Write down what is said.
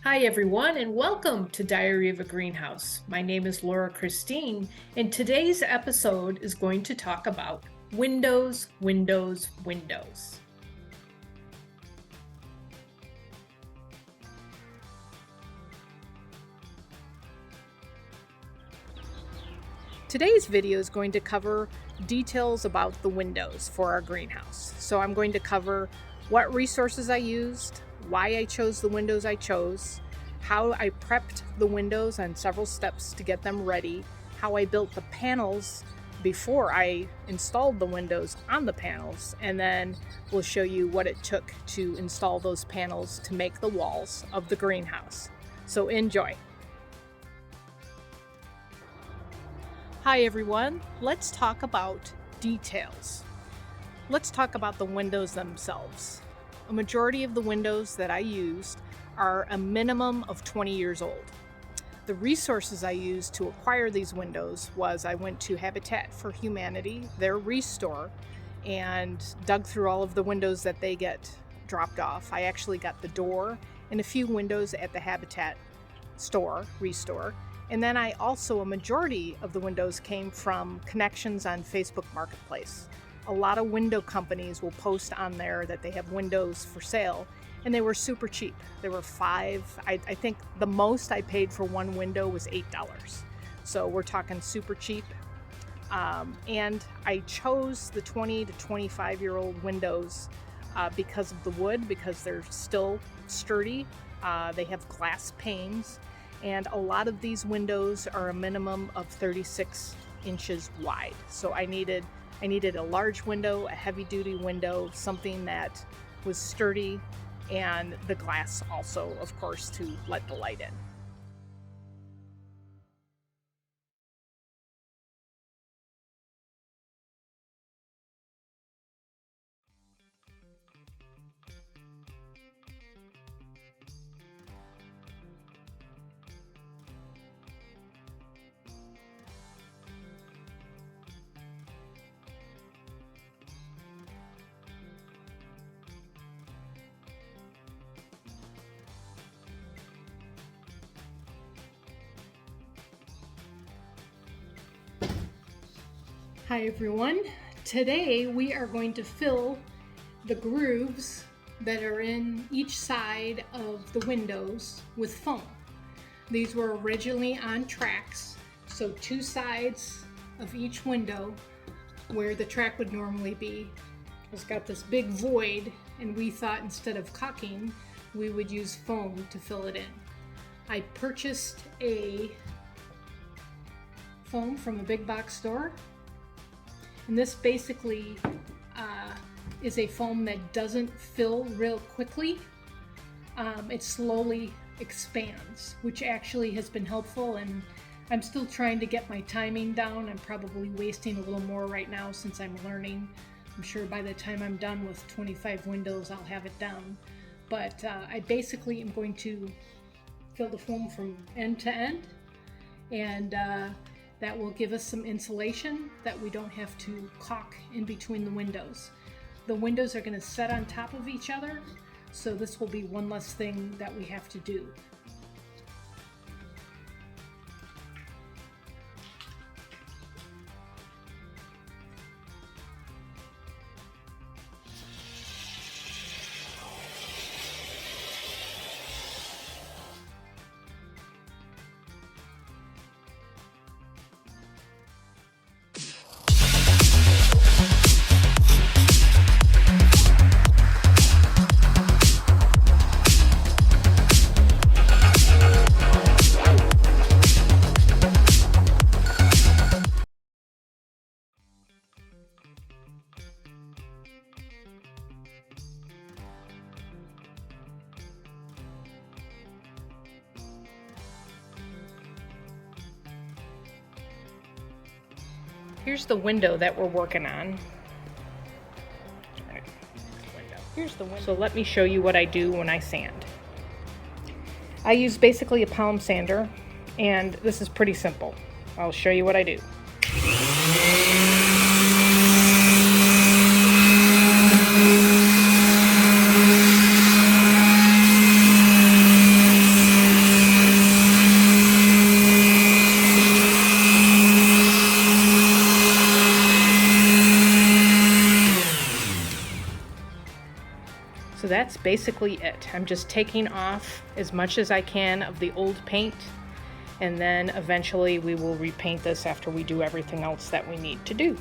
Hi, everyone, and welcome to Diary of a Greenhouse. My name is Laura Christine, and today's episode is going to talk about windows, windows, windows. Today's video is going to cover details about the windows for our greenhouse. So I'm going to cover what resources I used, why I chose the windows I chose, how I prepped the windows on several steps to get them ready, how I built the panels before I installed the windows on the panels, and then we'll show you what it took to install those panels to make the walls of the greenhouse. So enjoy. Hi everyone, let's talk about details. Let's talk about the windows themselves. A majority of the windows that I used are a minimum of 20 years old. The resources I used to acquire these windows was I went to Habitat for Humanity, their restore, and dug through all of the windows that they get dropped off. I actually got the door and a few windows at the Habitat store, restore. And then a majority of the windows came from connections on Facebook Marketplace. A lot of window companies will post on there that they have windows for sale, and they were super cheap. There were I think the most I paid for one window was $8. So we're talking super cheap. And I chose the 20 to 25-year-old windows because of the wood, because they're still sturdy. They have glass panes. And a lot of these windows are a minimum of 36 inches wide. So I needed a large window, a heavy-duty window, something that was sturdy, and the glass also, of course, to let the light in. Hi everyone. Today we are going to fill the grooves that are in each side of the windows with foam. These were originally on tracks, so two sides of each window where the track would normally be has got this big void, and we thought instead of caulking we would use foam to fill it in. I purchased a foam from a big box store. And this basically is a foam that doesn't fill real quickly. It slowly expands, which actually has been helpful, and I'm still trying to get my timing down. I'm probably wasting a little more right now since I'm learning. I'm sure by the time I'm done with 25 windows, I'll have it down. But I basically am going to fill the foam from end to end, and that will give us some insulation that we don't have to caulk in between the windows. The windows are going to set on top of each other, so this will be one less thing that we have to do. Here's the window that we're working on. Here's the window. So let me show you what I do when I sand. I use basically a palm sander, and this is pretty simple. I'll show you what I do. So that's basically it. I'm just taking off as much as I can of the old paint, and then eventually we will repaint this after we do everything else that we need to do.